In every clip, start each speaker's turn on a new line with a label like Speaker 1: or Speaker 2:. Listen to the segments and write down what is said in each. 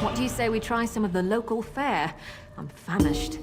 Speaker 1: What do you say we try some of the local fare? I'm famished.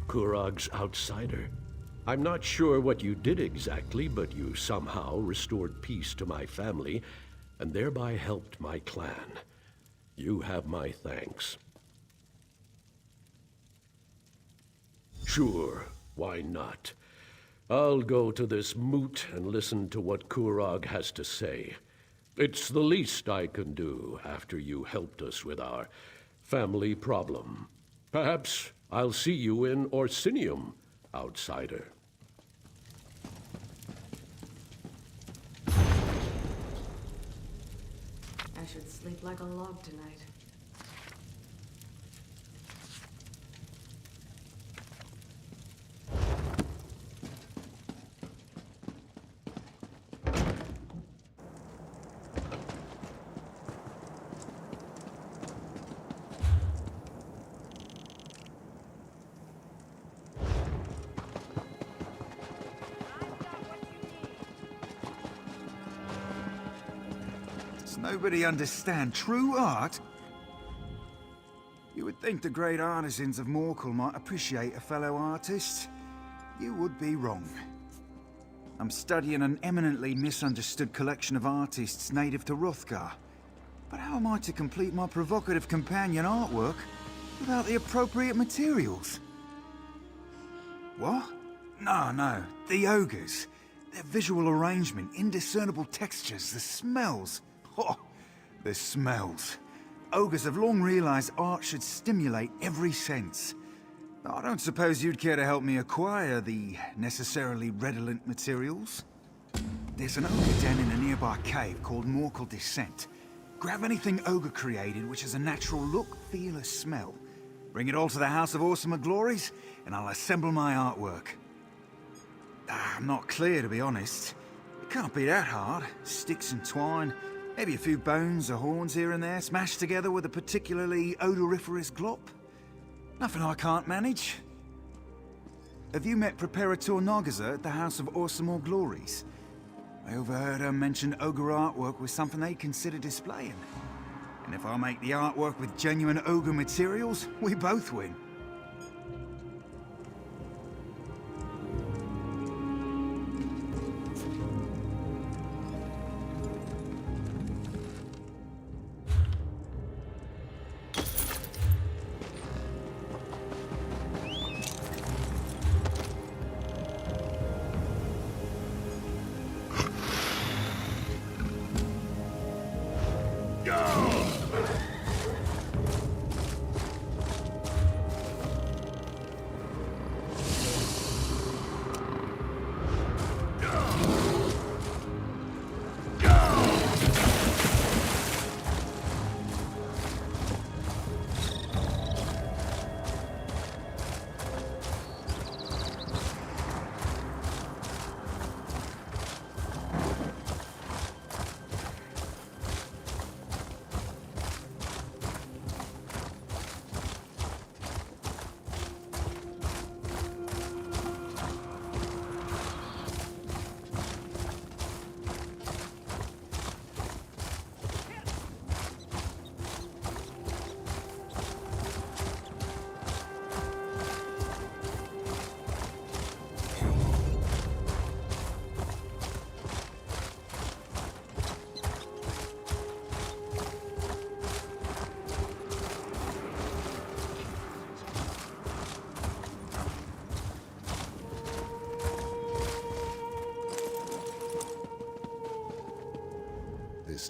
Speaker 2: Kurog's outsider. I'm not sure what you did exactly, but you somehow restored peace to my family, and thereby helped my clan. You have my thanks. Sure, why not? I'll go to this moot and listen to what Kurog has to say. It's the least I can do after you helped us with our family problem. Perhaps I'll see you in Orsinium, outsider.
Speaker 1: I should sleep like a log tonight.
Speaker 3: Does nobody understand true art? You would think the great artisans of Morkel might appreciate a fellow artist. You would be wrong. I'm studying an eminently misunderstood collection of artists native to Hrothgar. But how am I to complete my provocative companion artwork without the appropriate materials? What? No. The ogres. Their visual arrangement, indiscernible textures, the smells. Oh, the smells. Ogres have long realized art should stimulate every sense. I don't suppose you'd care to help me acquire the necessarily redolent materials? There's an ogre den in a nearby cave called Morkel Descent. Grab anything ogre created which has a natural look, feel, or smell. Bring it all to the House of Awesome Glories, and I'll assemble my artwork. I'm not clear, to be honest. It can't be that hard. Sticks and twine, maybe a few bones or horns here and there, smashed together with a particularly odoriferous glop. Nothing I can't manage. Have you met Preparator Nagaza at the House of Awesome Glories? I overheard her mention ogre artwork was something they consider displaying. And if I make the artwork with genuine ogre materials, we both win.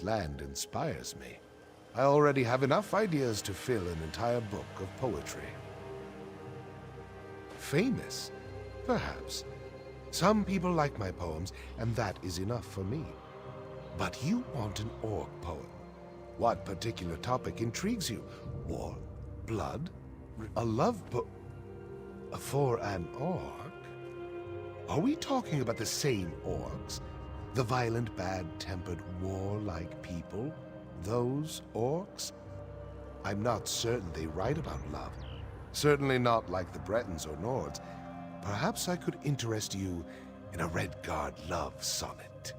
Speaker 4: this land inspires me. I already have enough ideas to fill an entire book of poetry. Famous? Perhaps. Some people like my poems, and that is enough for me. But you want an orc poem. What particular topic intrigues you? War? Blood? A love book? For an orc? Are we talking about the same orcs? The violent, bad-tempered, warlike people? Those orcs? I'm not certain they write about love. Certainly not like the Bretons or Nords. Perhaps I could interest you in a Redguard love sonnet.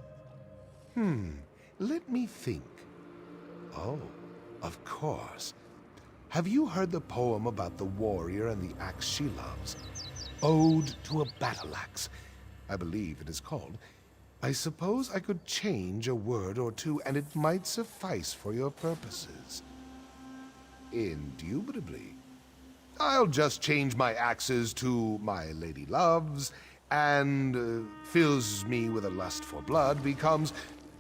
Speaker 4: Let me think. Oh, of course. Have you heard the poem about the warrior and the axe she loves? Ode to a battle axe, I believe it is called. I suppose I could change a word or two, and it might suffice for your purposes. Indubitably. I'll just change my axes to my lady loves, and fills me with a lust for blood becomes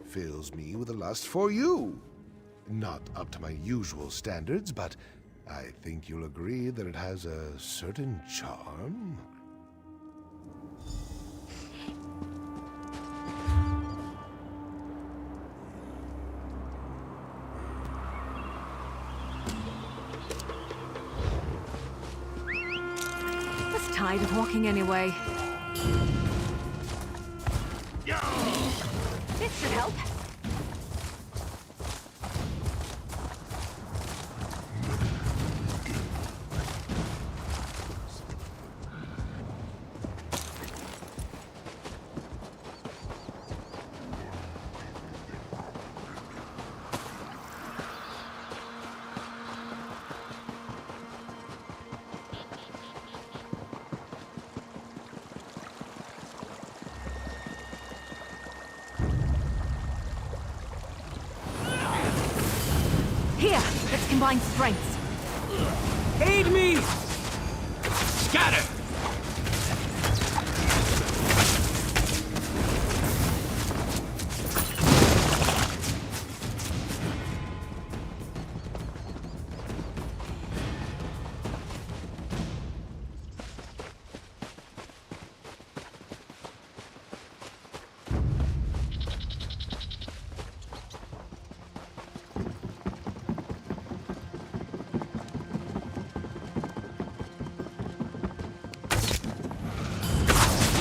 Speaker 4: fills me with a lust for you. Not up to my usual standards, but I think you'll agree that it has a certain charm.
Speaker 1: Tired of walking anyway. This should help. Here, let's combine strengths.
Speaker 5: Aid me!
Speaker 2: Scatter!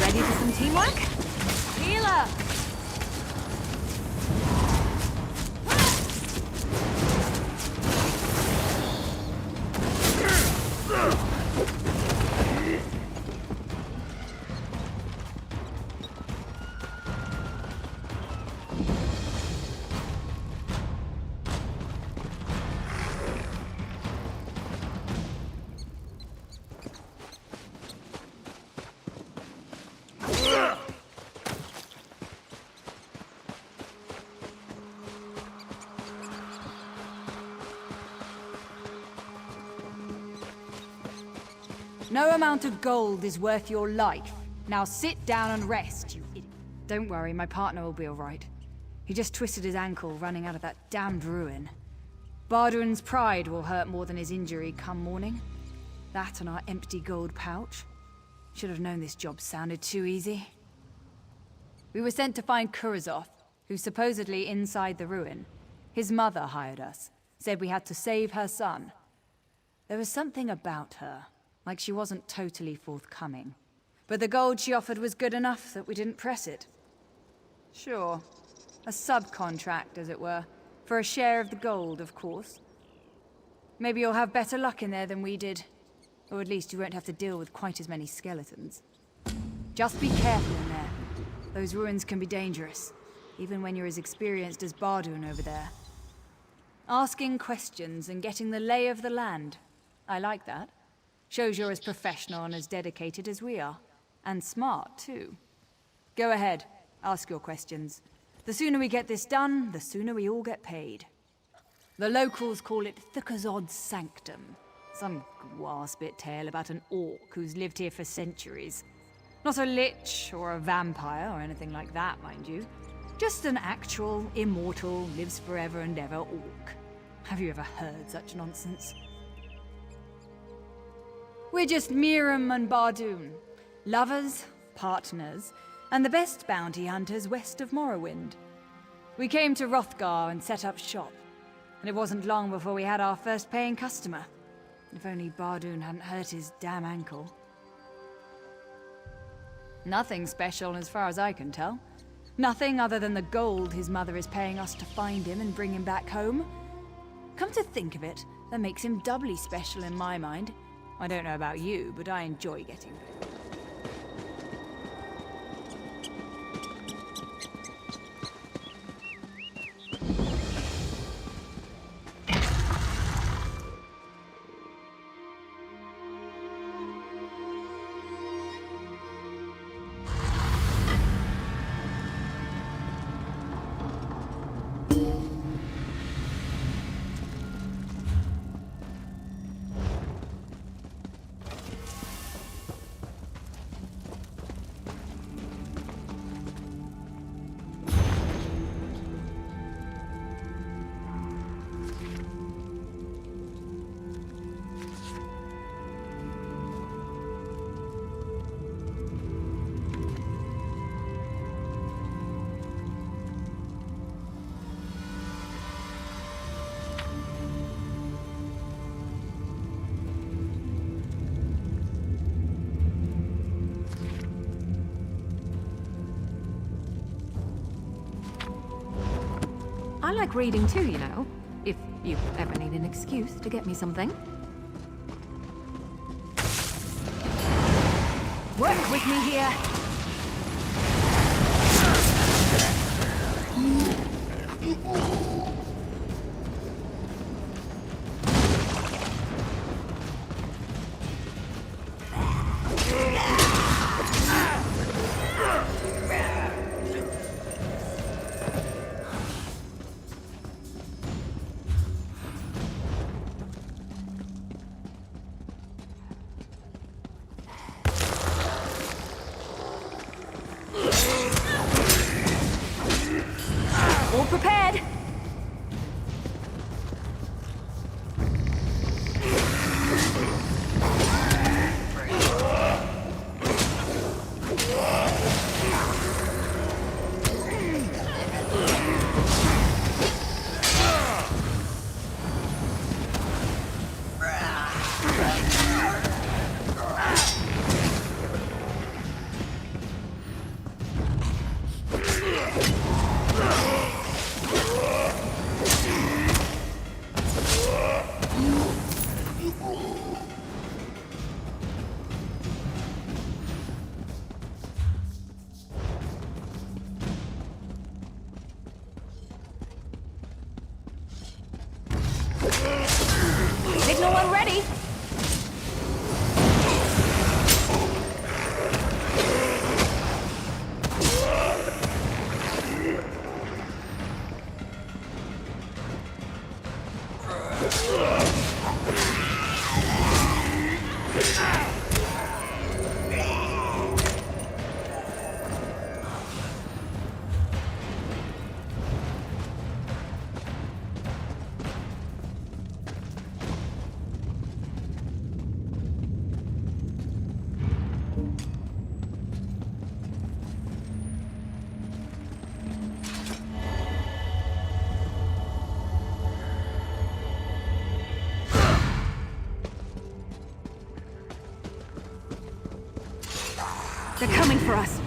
Speaker 1: Ready for some teamwork? Healer!
Speaker 6: No amount of gold is worth your life. Now sit down and rest, you idiot. Don't worry, my partner will be all right. He just twisted his ankle running out of that damned ruin. Bardwin's pride will hurt more than his injury come morning. That and our empty gold pouch. Should have known this job sounded too easy. We were sent to find Kurazov, who's supposedly inside the ruin. His mother hired us, said we had to save her son. There was something about her, like she wasn't totally forthcoming. But the gold she offered was good enough that we didn't press it. Sure, a subcontract, as it were, for a share of the gold, of course. Maybe you'll have better luck in there than we did. Or at least you won't have to deal with quite as many skeletons. Just be careful in there. Those ruins can be dangerous, even when you're as experienced as Bardun over there. Asking questions and getting the lay of the land. I like that. Shows you're as professional and as dedicated as we are. And smart, too. Go ahead, ask your questions. The sooner we get this done, the sooner we all get paid. The locals call it Thukazod's Sanctum. Some guar-spit tale about an orc who's lived here for centuries. Not a lich or a vampire or anything like that, mind you. Just an actual, immortal, lives forever and ever orc. Have you ever heard such nonsense? We're just Miram and Bardoon. Lovers, partners, and the best bounty hunters west of Morrowind. We came to Hrothgar and set up shop, and it wasn't long before we had our first paying customer. If only Bardoon hadn't hurt his damn ankle. Nothing special as far as I can tell. Nothing other than the gold his mother is paying us to find him and bring him back home. Come to think of it, that makes him doubly special in my mind. I don't know about you, but I enjoy getting rid.
Speaker 1: I like reading too, you know. If you ever need an excuse to get me something.
Speaker 6: Work with me here. All prepared. Signal one ready. They're coming for us.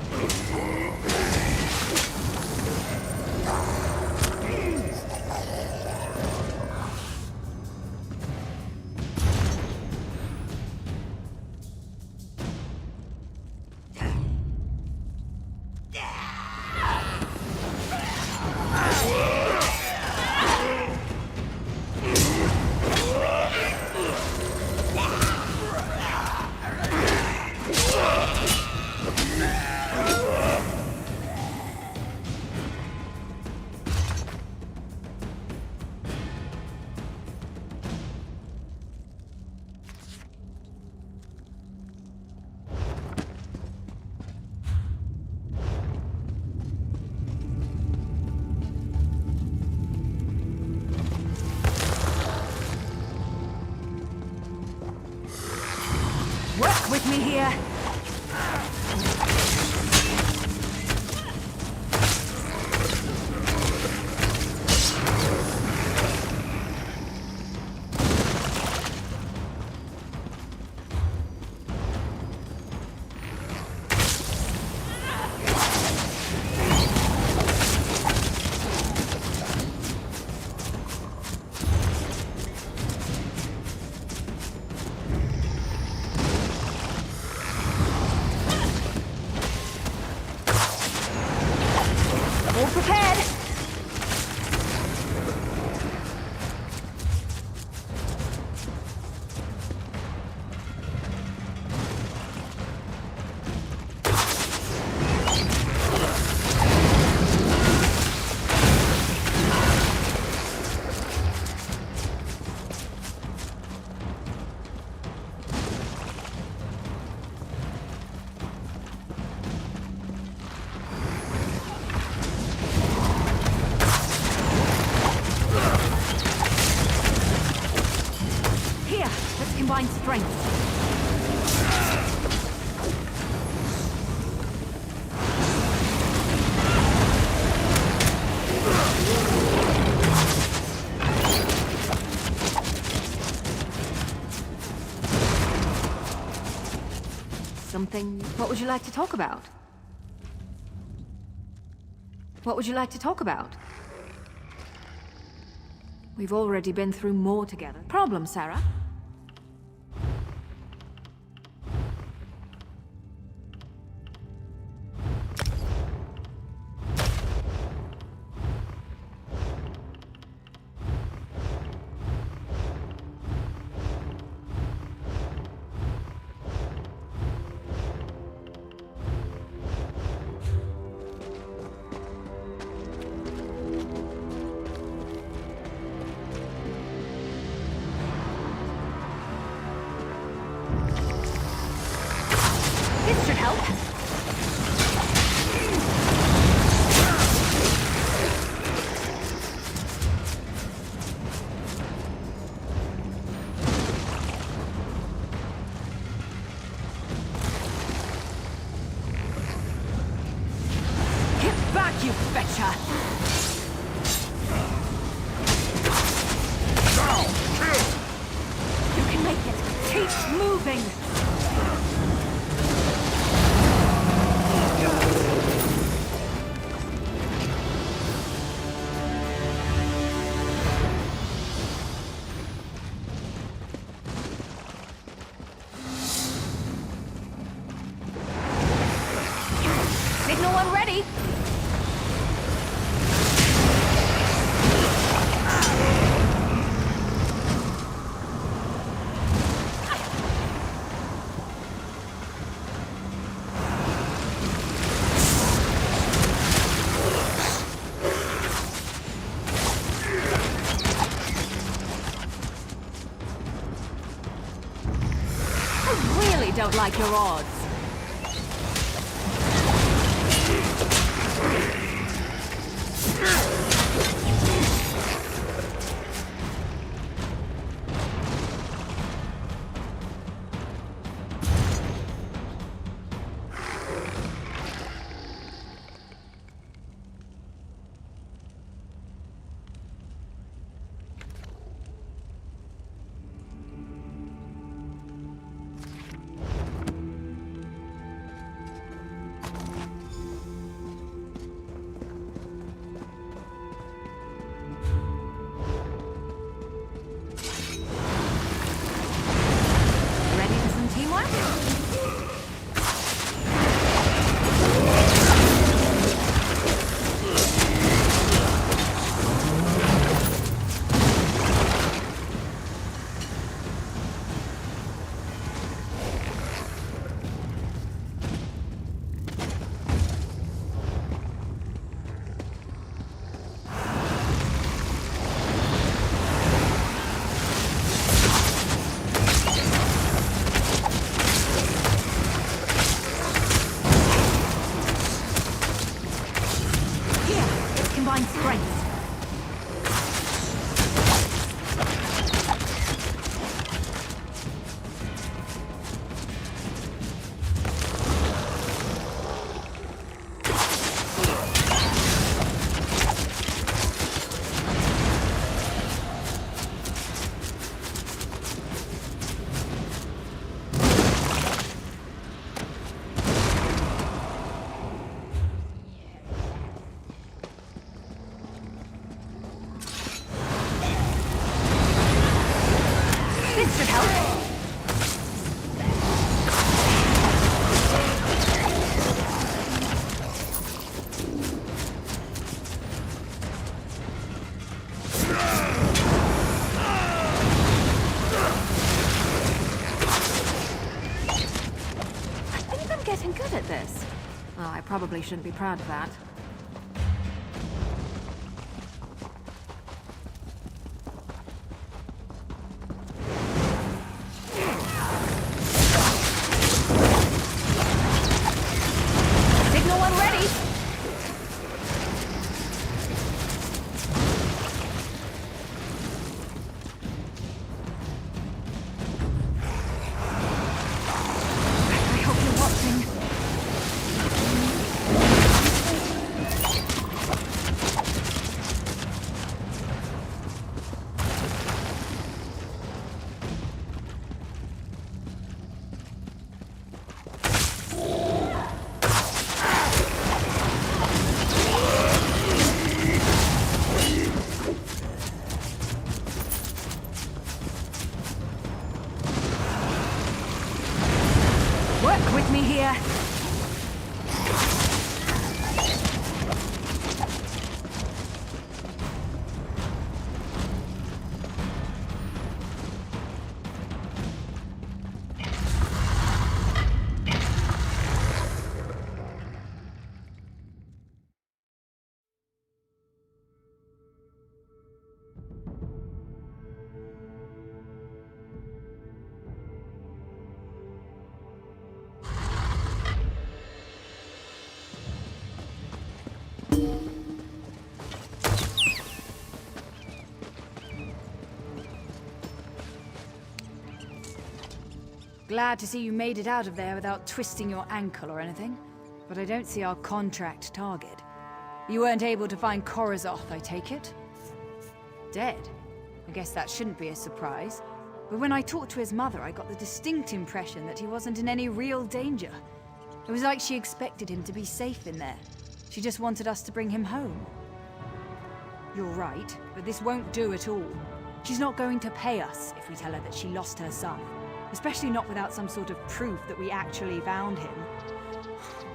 Speaker 6: here. All prepared. Here, let's combine strengths. Something... What would you like to talk about? What would you like to talk about? We've already been through more together. Problem, Sarah? This should help. Get back, you betcha! You can make it. Keep moving. Signal one ready. I really don't like your odds.
Speaker 1: getting good at this. Oh, I probably shouldn't be proud of that. Signal one ready! I hope you're watching. Work with me here. Glad to see you made it out of there without twisting your ankle or anything. But I don't see our contract target. You weren't able to find Korozoth, I take it? Dead? I guess that shouldn't be a surprise. But when I talked to his mother, I got the distinct impression that he wasn't in any real danger. It was like she expected him to be safe in there. She just wanted us to bring him home. You're right, but this won't do at all. She's not going to pay us if we tell her that she lost her son. Especially not without some sort of proof that we actually found him.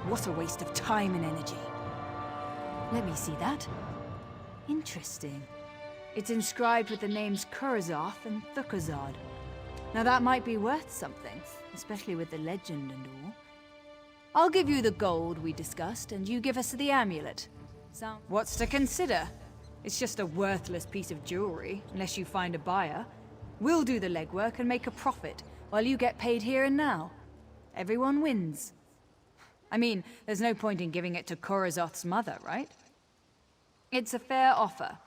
Speaker 1: What a waste of time and energy. Let me see that. Interesting. It's inscribed with the names Korozoth and Thukazard. Now that might be worth something, especially with the legend and all. I'll give you the gold we discussed, and you give us the amulet. What's to consider? It's just a worthless piece of jewelry, unless you find a buyer. We'll do the legwork and make a profit, while you get paid here and now. Everyone wins. I mean, there's no point in giving it to Korozoth's mother, right? It's a fair offer.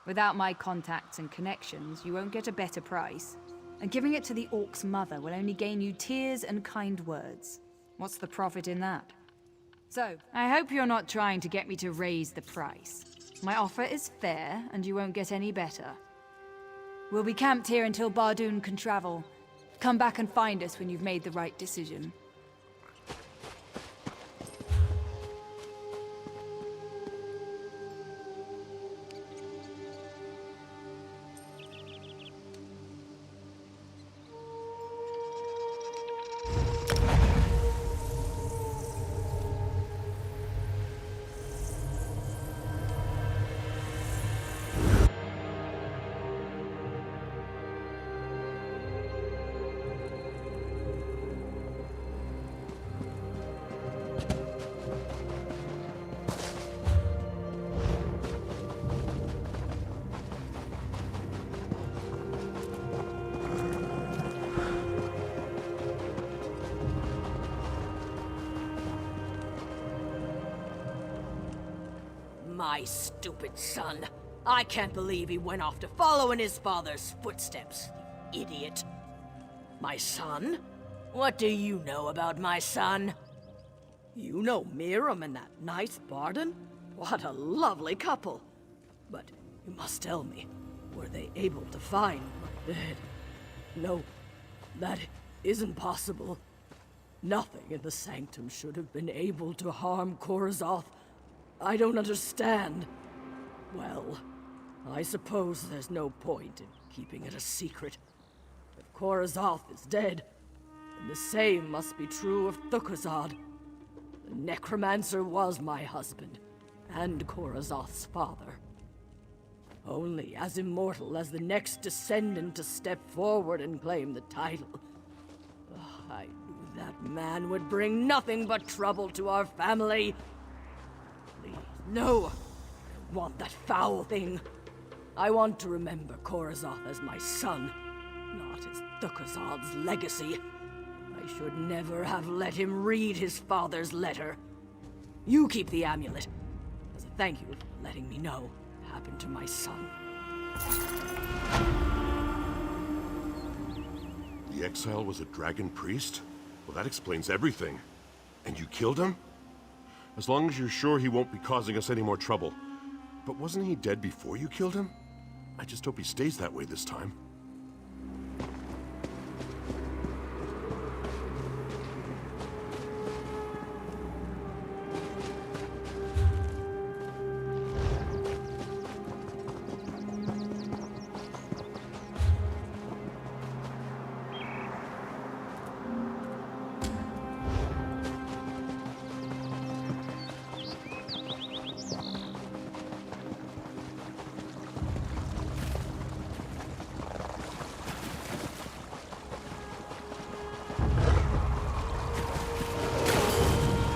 Speaker 1: Without my contacts and connections, you won't get a better price. And giving it to the Orc's mother will only gain you tears and kind words. What's the profit in that? So, I hope you're not trying to get me to raise the price. My offer is fair, and you won't get any better. We'll be camped here until Bardoon can travel. Come back and find us when you've made the right decision.
Speaker 7: My stupid son. I can't believe he went off to follow in his father's footsteps. The idiot. My son? What do you know about my son? You know Miriam and that nice Bardon? What a lovely couple. But you must tell me, were they able to find my dead? No, that isn't possible. Nothing in the sanctum should have been able to harm Korozoth. I don't understand. Well, I suppose there's no point in keeping it a secret. If Korozoth is dead, then the same must be true of Thukazard. The necromancer was my husband, and Korozoth's father. Only as immortal as the next descendant to step forward and claim the title. I knew That man would bring nothing but trouble to our family. Please, no. I want that foul thing. I want to remember Korazoth as my son, not as Thukazad's legacy. I should never have let him read his father's letter. You keep the amulet, as a thank you for letting me know what happened to my son.
Speaker 8: The exile was a dragon priest? Well, that explains everything. And you killed him? As long as you're sure he won't be causing us any more trouble. But wasn't he dead before you killed him? I just hope he stays that way this time.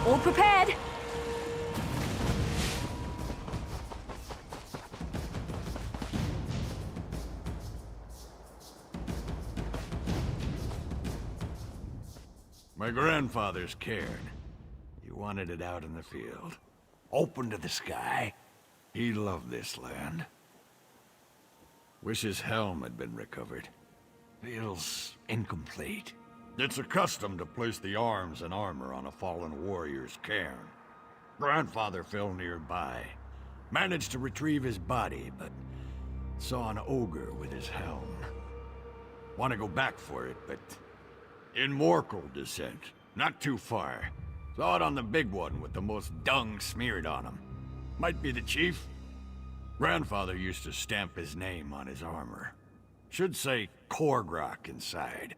Speaker 6: All prepared!
Speaker 9: My grandfather's cairn. He wanted it out in the field. Open to the sky. He loved this land. Wish his helm had been recovered. Feels incomplete. It's a custom to place the arms and armor on a fallen warrior's cairn. Grandfather fell nearby. Managed to retrieve his body, but saw an ogre with his helm. Want to go back for it, but in Morkel descent, not too far. Saw it on the big one with the most dung smeared on him. Might be the chief. Grandfather used to stamp his name on his armor. Should say Korgrak inside.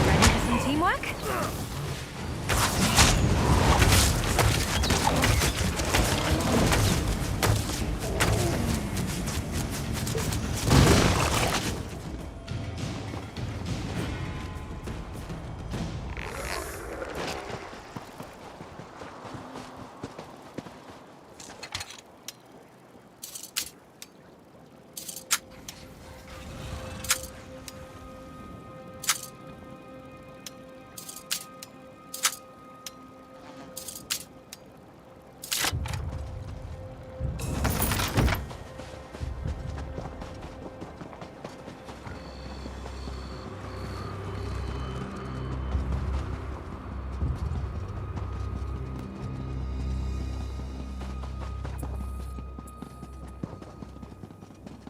Speaker 6: Ready for some teamwork?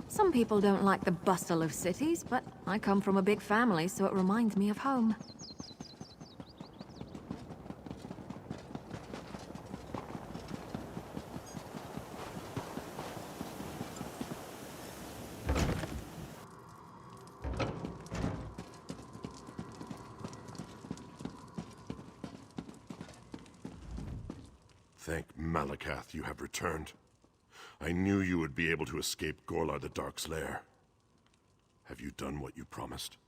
Speaker 6: Some people don't like the bustle of cities, but I come from a big family, so it reminds me of home.
Speaker 8: Thank Malakath you have returned. I knew you would be able to escape Gorlar the Dark's lair. Have you done what you promised?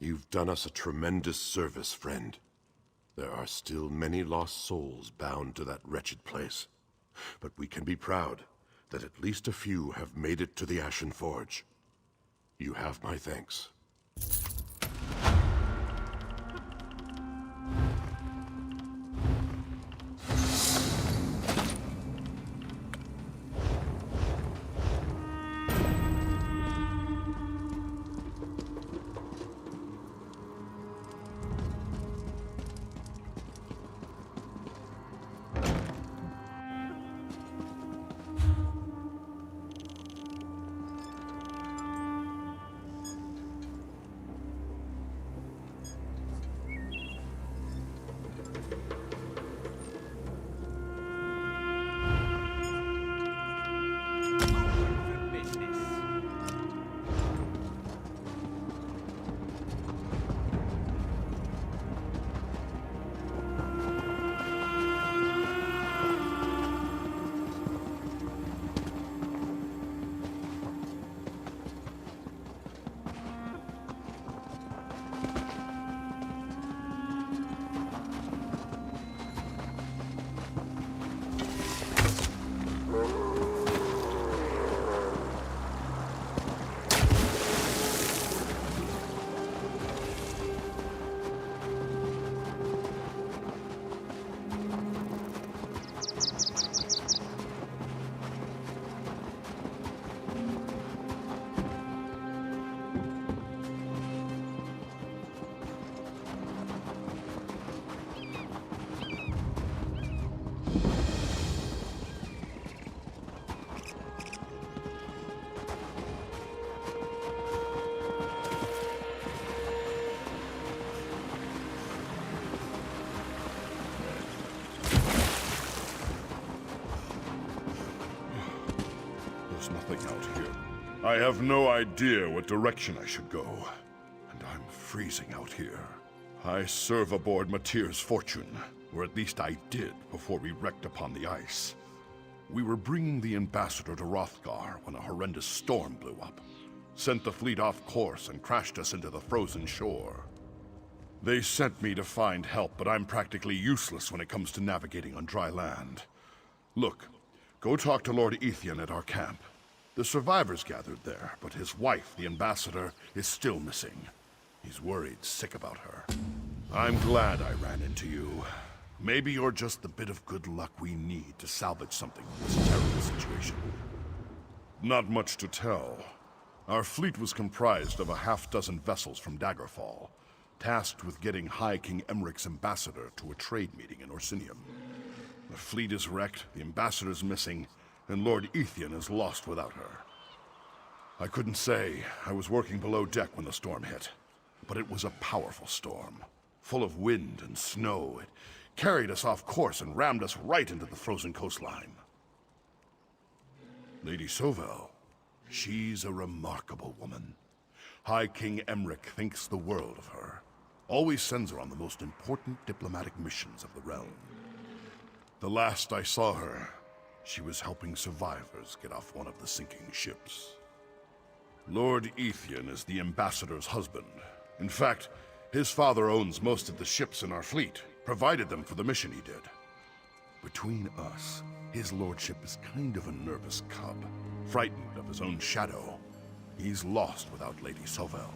Speaker 8: You've done us a tremendous service, friend. There are still many lost souls bound to that wretched place. But we can be proud that at least a few have made it to the Ashen Forge. You have my thanks. There's nothing out here. I have no idea what direction I should go. And I'm freezing out here. I serve aboard Matyr's Fortune, or at least I did before we wrecked upon the ice. We were bringing the ambassador to Hrothgar when a horrendous storm blew up. Sent the fleet off course and crashed us into the frozen shore. They sent me to find help, but I'm practically useless when it comes to navigating on dry land. Look, go talk to Lord Ethian at our camp. The survivors gathered there, but his wife, the ambassador, is still missing. He's worried sick about her. I'm glad I ran into you. Maybe you're just the bit of good luck we need to salvage something from this terrible situation. Not much to tell. Our fleet was comprised of a half-dozen vessels from Daggerfall, tasked with getting High King Emmerich's ambassador to a trade meeting in Orsinium. The fleet is wrecked, the ambassador's missing, and Lord Ethian is lost without her. I couldn't say. I was working below deck when the storm hit. But it was a powerful storm, full of wind and snow. It carried us off course and rammed us right into the frozen coastline. Lady Sovel, she's a remarkable woman. High King Emmerich thinks the world of her. Always sends her on the most important diplomatic missions of the realm. The last I saw her, she was helping survivors get off one of the sinking ships. Lord Ethian is the ambassador's husband. In fact, his father owns most of the ships in our fleet, provided them for the mission he did. Between us, his lordship is kind of a nervous cub, frightened of his own shadow. He's lost without Lady Sovel.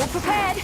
Speaker 6: All prepared!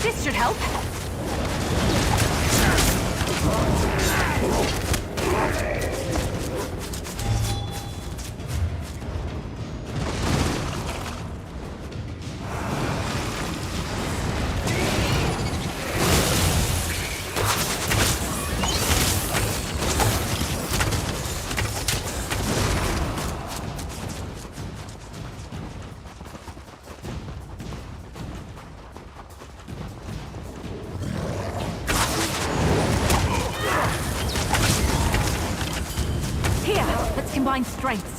Speaker 6: This should help. Let's combine strengths.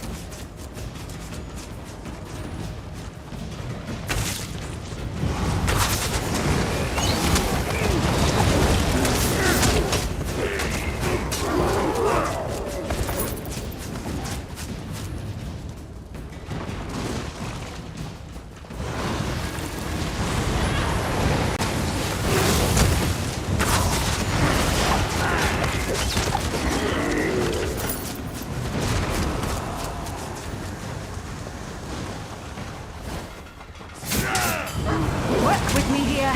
Speaker 6: Work with me here.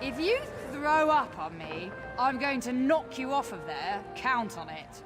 Speaker 1: If you throw up on me, I'm going to knock you off of there. Count on it.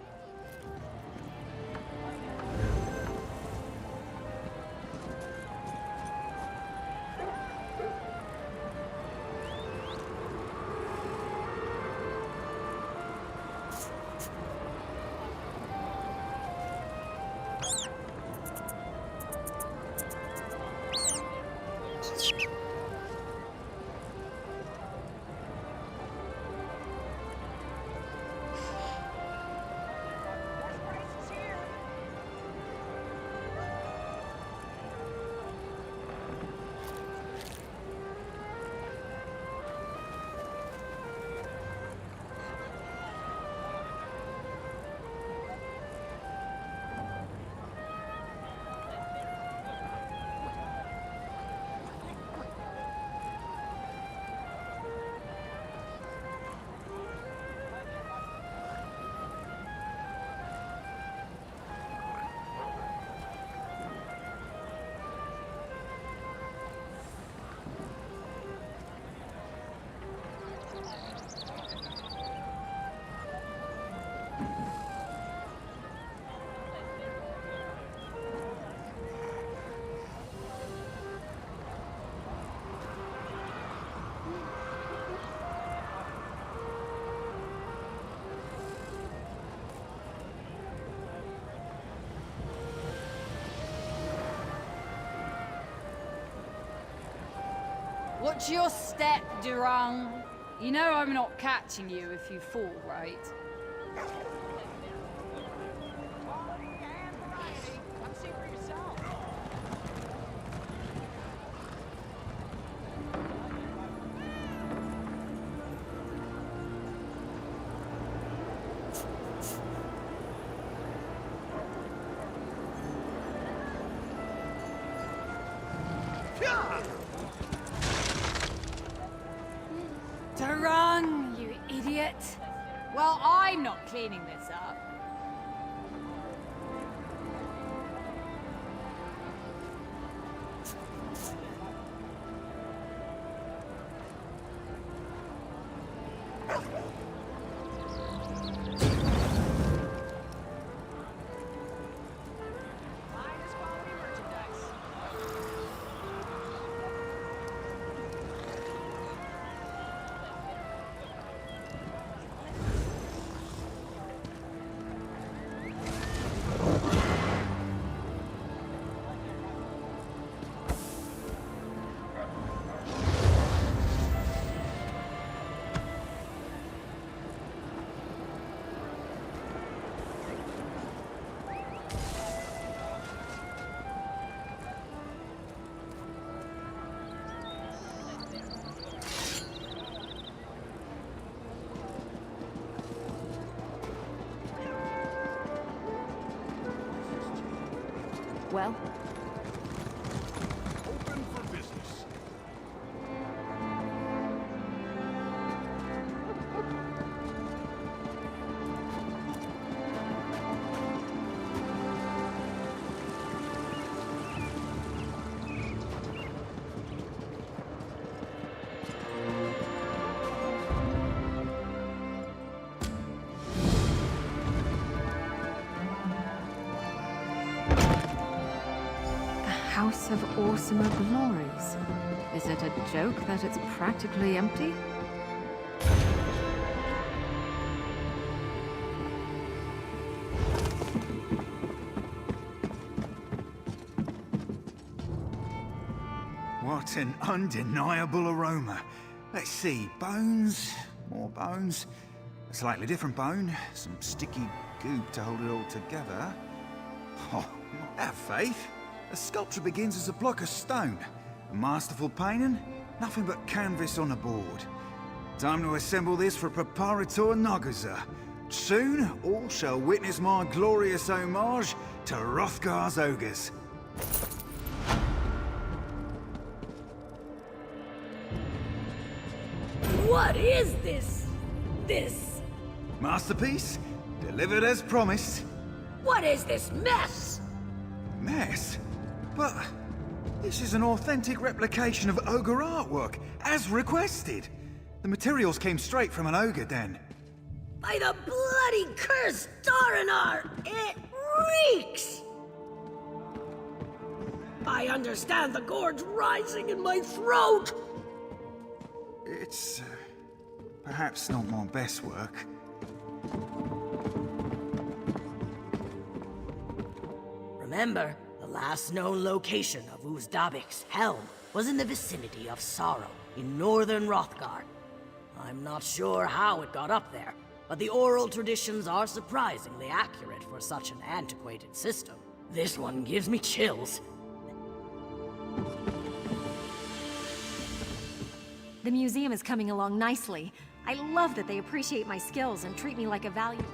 Speaker 1: Watch your step, Durang. You know I'm not catching you if you fall, right? Durang, you idiot. Well, I'm not cleaning this up. Well,
Speaker 4: Open for business.
Speaker 1: House of Awesomer Glories. Is it a joke that it's practically empty?
Speaker 3: What an undeniable aroma. Let's see, bones, more bones, a slightly different bone, some sticky goop to hold it all together. Oh, have faith. A sculpture begins as a block of stone. A masterful painting, nothing but canvas on a board. Time to assemble this for Preparator Nagaza. Soon, all shall witness my glorious homage to Hrothgar's ogres.
Speaker 7: What is this?
Speaker 3: Masterpiece, delivered as promised.
Speaker 7: What is this mess?
Speaker 3: Mess? But this is an authentic replication of ogre artwork, as requested. The materials came straight from an ogre den.
Speaker 7: By the bloody cursed Darinar! It reeks! I understand the gourd's rising in my throat!
Speaker 3: It's perhaps not my best work.
Speaker 7: Remember, the last known location of Uzdabik's helm was in the vicinity of Sorrow, in northern Hrothgar. I'm not sure how it got up there, but the oral traditions are surprisingly accurate for such an antiquated system. This one gives me chills.
Speaker 10: The museum is coming along nicely. I love that they appreciate my skills and treat me like a valuable...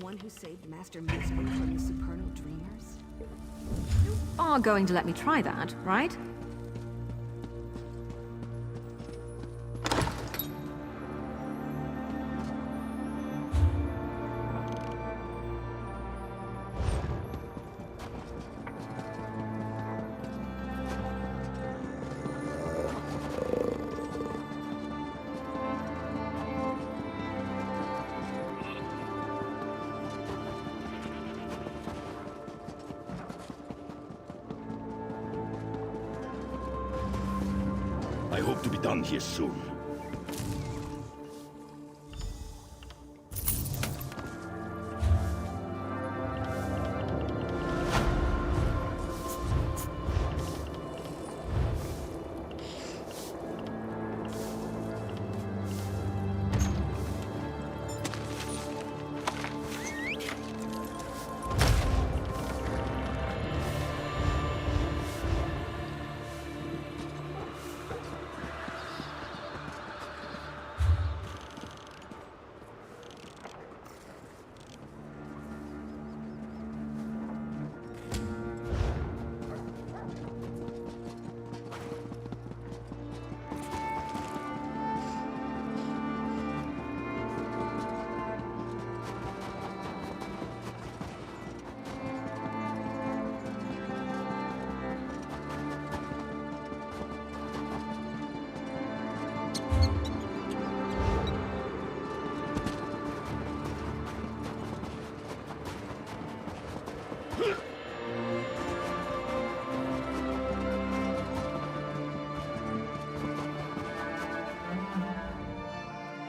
Speaker 11: one who saved Master Mizzpur from the supernal dreamers?
Speaker 10: You are going to let me try that, right?
Speaker 12: I hope to be done here soon.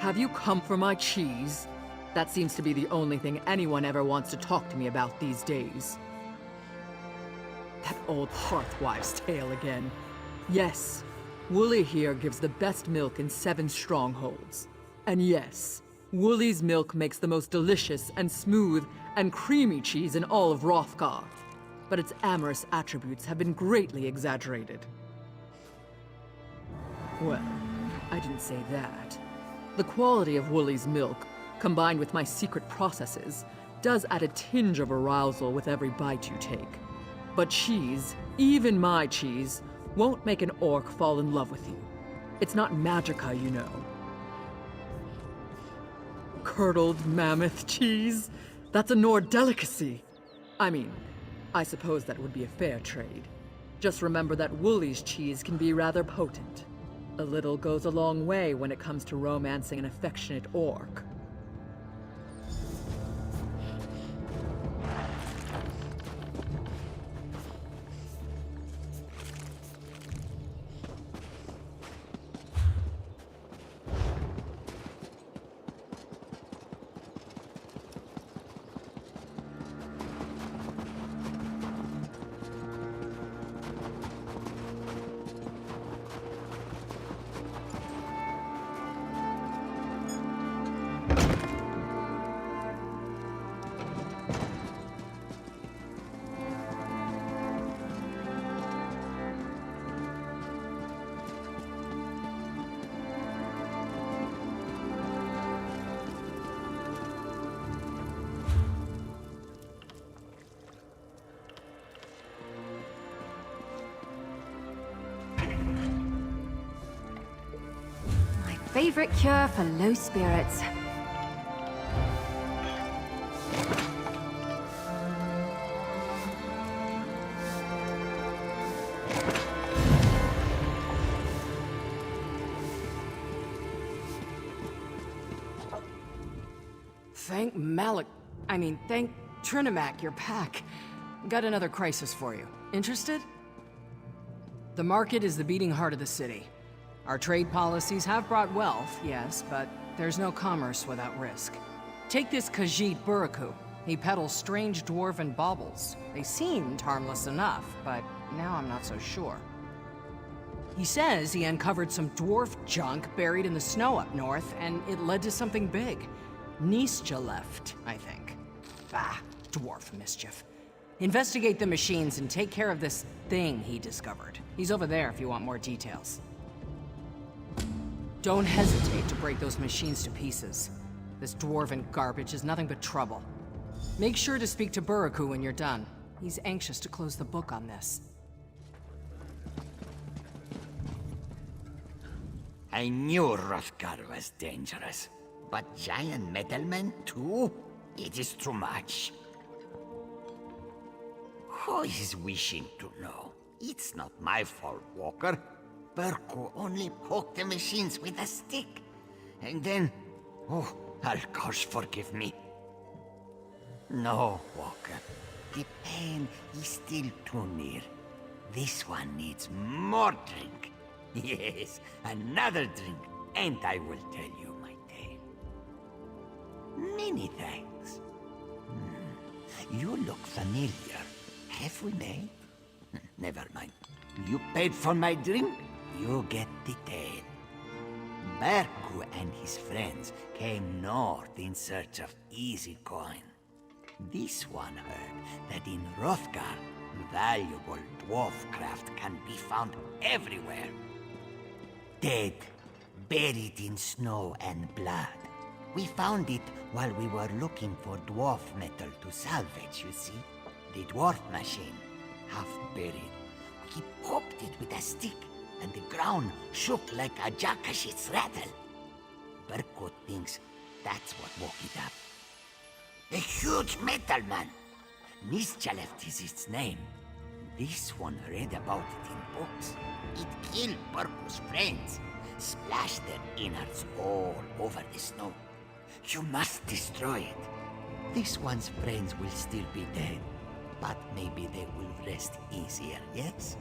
Speaker 13: have you come for my cheese? That seems to be the only thing anyone ever wants to talk to me about these days. That old hearthwife's tale again. Yes, Wooly here gives the best milk in 7 strongholds. And yes, Wooly's milk makes the most delicious and smooth and creamy cheese in all of Hrothgar. But its amorous attributes have been greatly exaggerated. Well, I didn't say that. The quality of Wooly's milk, combined with my secret processes, does add a tinge of arousal with every bite you take. But cheese, even my cheese, won't make an orc fall in love with you. It's not magica, you know. Curdled mammoth cheese? That's a Nord delicacy. I mean, I suppose that would be a fair trade. Just remember that Wooly's cheese can be rather potent. A little goes a long way when it comes to romancing an affectionate orc.
Speaker 6: Favorite cure for low spirits.
Speaker 5: Thank Trinimac, your pack. Got another crisis for you. Interested? The market is the beating heart of the city. Our trade policies have brought wealth, yes, but there's no commerce without risk. Take this Khajiit Buraku. He peddles strange dwarven baubles. They seemed harmless enough, but now I'm not so sure. He says he uncovered some dwarf junk buried in the snow up north, and it led to something big. Nisja left, I think. Ah, dwarf mischief. Investigate the machines and take care of this thing he discovered. He's over there if you want more details. Don't hesitate to break those machines to pieces. This dwarven garbage is nothing but trouble. Make sure to speak to Buraku when you're done. He's anxious to close the book on this.
Speaker 14: I knew Hrothgar was dangerous, but giant metalmen too? It is too much. Who is wishing to know? It's not my fault, Walker. Burko only poked the machines with a stick. And then... oh, Alkosh, forgive me. No, Walker. The pain is still too near. This one needs more drink. Yes, another drink, and I will tell you my tale. Many thanks. You look familiar. Have we met? Never mind. You paid for my drink? You get the tale. Berku and his friends came north in search of easy coin. This one heard that in Hrothgar, valuable dwarf craft can be found everywhere. Dead, buried in snow and blood. We found it while we were looking for dwarf metal to salvage, you see. The dwarf machine, half buried. He popped it with a stick, and the ground shook like a Jakashit's rattle. Berkut thinks that's what woke it up. A huge metal man. Nisjaleft is its name. This one read about it in books. It killed Berku's friends, splashed their innards all over the snow. You must destroy it. This one's friends will still be dead, but maybe they will rest easier, yes?